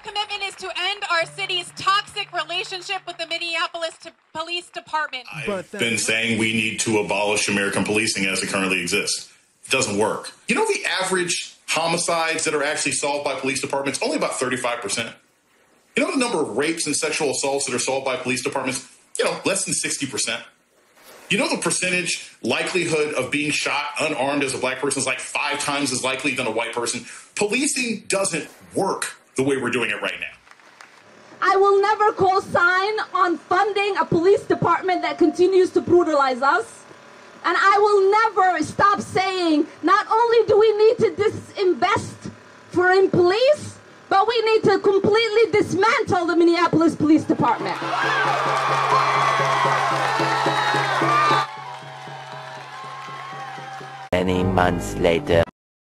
commitment is to end our city's toxic relationship with the Minneapolis Police Department. I've been saying we need to abolish American policing as it currently exists. It doesn't work. You know, the average homicides that are actually solved by police departments, only about 35%. You know the number of rapes and sexual assaults that are solved by police departments? You know, less than 60%. You know the percentage likelihood of being shot unarmed as a black person is like 5 times as likely than a white person. Policing doesn't work the way we're doing it right now. I will never co-sign on funding a police department that continues to brutalize us. And I will never stop saying, not only do we need to disinvest in police, but we need to completely dismantle the Minneapolis Police Department. Many months later.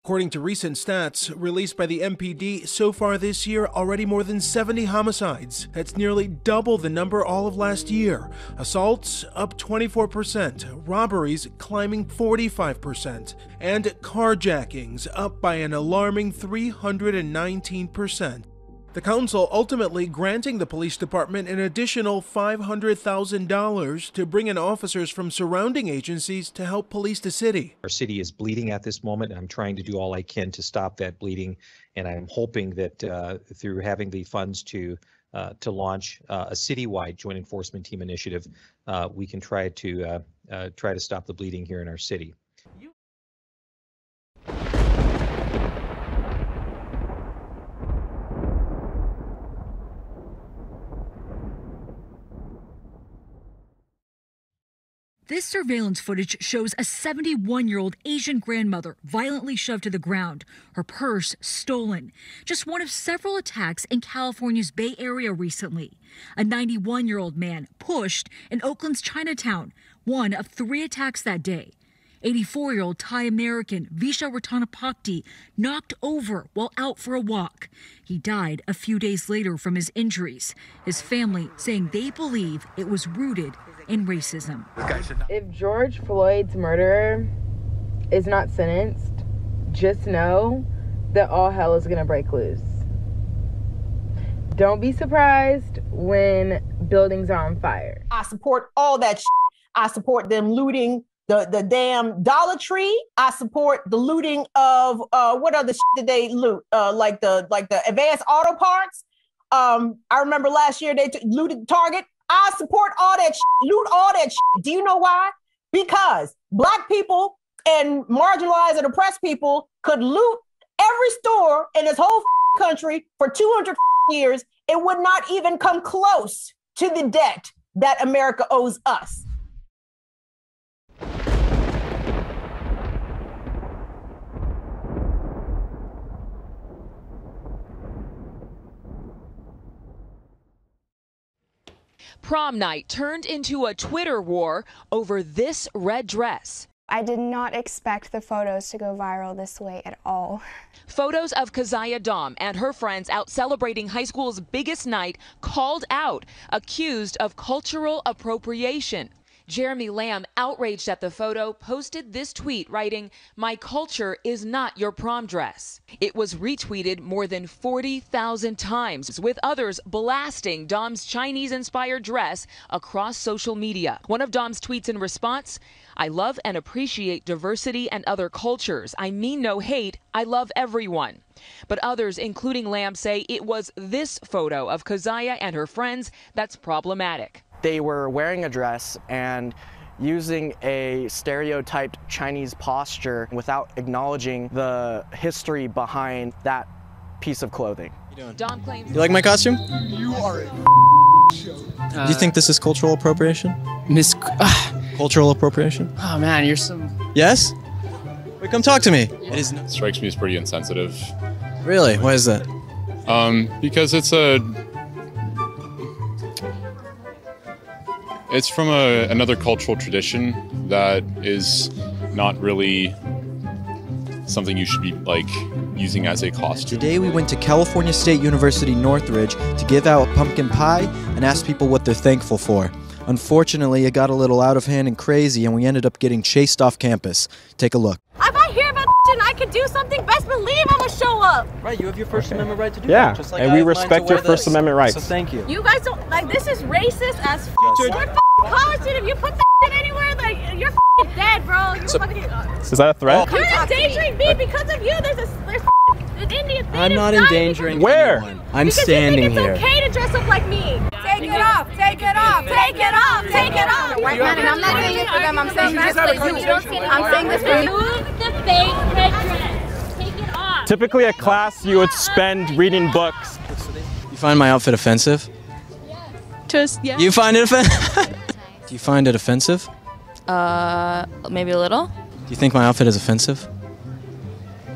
According to recent stats released by the MPD, so far this year, already more than 70 homicides. That's nearly double the number all of last year. Assaults up 24%, robberies climbing 45%, and carjackings up by an alarming 319%. The council ultimately granting the police department an additional $500,000 to bring in officers from surrounding agencies to help police the city. Our city is bleeding at this moment, and I'm trying to do all I can to stop that bleeding. And I'm hoping that through having the funds to launch a citywide joint enforcement team initiative, we can try to stop the bleeding here in our city. This surveillance footage shows a 71-year-old Asian grandmother violently shoved to the ground, her purse stolen. Just one of several attacks in California's Bay Area recently. A 91-year-old man pushed in Oakland's Chinatown, one of 3 attacks that day. 84-year-old Thai-American Visha Ratanapakdi knocked over while out for a walk. He died a few days later from his injuries. His family saying they believe it was rooted in racism. If George Floyd's murderer is not sentenced, just know that all hell is gonna break loose. Don't be surprised when buildings are on fire. I support all that shit. I support them looting the damn Dollar Tree. I support the looting of what other shit did they loot? Like the advanced auto parts. I remember last year they looted Target. I support all that shit, loot all that shit. Do you know why? Because Black people and marginalized and oppressed people could loot every store in this whole country for 200 years. It would not even come close to the debt that America owes us. Prom night turned into a Twitter war over this red dress. I did not expect the photos to go viral this way at all. Photos of Keziah Dom and her friends out celebrating high school's biggest night called out, accused of cultural appropriation. Jeremy Lamb, outraged at the photo, posted this tweet writing, "My culture is not your prom dress." It was retweeted more than 40,000 times, with others blasting Dom's Chinese-inspired dress across social media. One of Dom's tweets in response, "I love and appreciate diversity and other cultures. I mean no hate. I love everyone." But others, including Lamb, say it was this photo of Keziah and her friends that's problematic. They were wearing a dress and using a stereotyped Chinese posture without acknowledging the history behind that piece of clothing. Dom claims. You like my costume? You are a show. Do you think this is cultural appropriation? Cultural appropriation? Oh man, you're some. Yes? Wait, come talk to me. It is. Strikes me as pretty insensitive. Really? Why is that? Because it's from another cultural tradition that is not really something you should be like using as a costume. Today we went to California State University Northridge to give out pumpkin pie and ask people what they're thankful for. Unfortunately, it got a little out of hand and crazy, and we ended up getting chased off campus. Take a look. I'm not here about and I could do something, best believe I'm gonna show up. Right, you have your First Amendment right to do Yeah, that. Just like and I we have mine respect to your wear First this. Amendment rights. So thank you. You guys don't, like, this is racist as f***. You're f***ing college student. If you put that shit anywhere, like, you're f***ing dead, bro. You're fucking... Is that a threat? You're endangering me because of you. There's an Indian thing. I'm not endangering Where? anyone. I'm standing here. It's okay to dress up like me. Take it off. Take it off. Take it off. Take it off. White man, and I'm not saying this for them. I'm saying this for you. I'm saying this for you. Remove the fake headdress. Take it off. Typically at class, you would spend reading books. You find my outfit offensive? Yeah. You find it offensive? Do you find it offensive? Maybe a little. Do you think my outfit is offensive?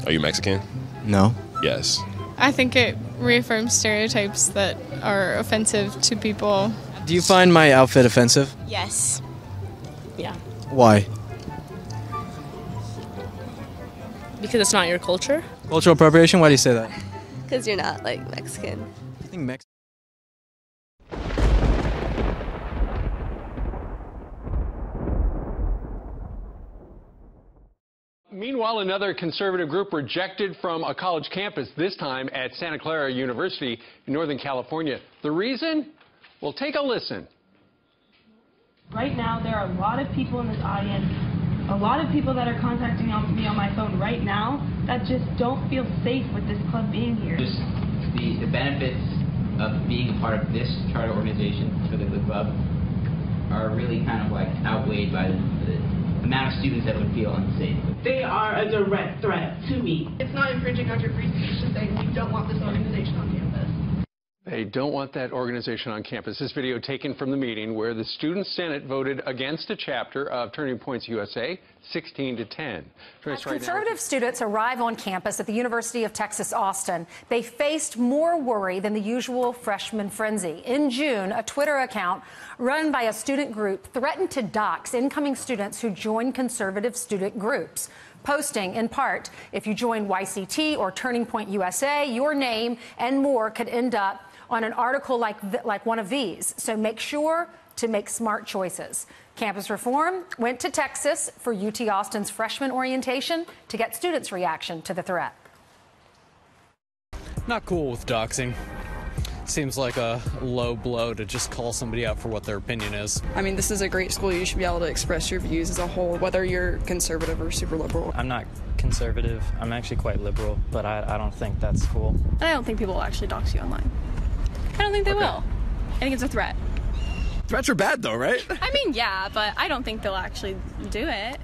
Are you Mexican? No. Yes. I think it reaffirms stereotypes that are offensive to people. Do you find my outfit offensive? Yes. Yeah. Why? Because it's not your culture. Cultural appropriation? Why do you say that? Because you're not, like, Mexican. I think Mexican. Meanwhile, another conservative group rejected from a college campus, this time at Santa Clara University in Northern California. The reason? Well, take a listen. Right now, there are a lot of people in this audience, a lot of people that are contacting me on my phone right now that just don't feel safe with this club being here. Just the benefits of being a part of this charter organization for the club are really kind of like outweighed by the amount of students that would feel unsafe. They are a direct threat to me. It's not infringing on your free speech to say we don't want this organization on campus. They don't want that organization on campus. This video taken from the meeting where the Student Senate voted against a chapter of Turning Points USA, 16-10. As conservative students arrive on campus at the University of Texas, Austin, they faced more worry than the usual freshman frenzy. In June, a Twitter account run by a student group threatened to dox incoming students who join conservative student groups, posting, in part, if you join YCT or Turning Point USA, your name and more could end up on an article like one of these. So make sure to make smart choices. Campus Reform went to Texas for UT Austin's freshman orientation to get students' reaction to the threat. Not cool with doxing. Seems like a low blow to just call somebody out for what their opinion is. I mean, this is a great school. You should be able to express your views as a whole, whether you're conservative or super liberal. I'm not conservative. I'm actually quite liberal, but I don't think that's cool. I don't think people will actually dox you online. I don't think they will. I think it's a threat. Threats are bad though, right? I mean, yeah, but I don't think they'll actually do it.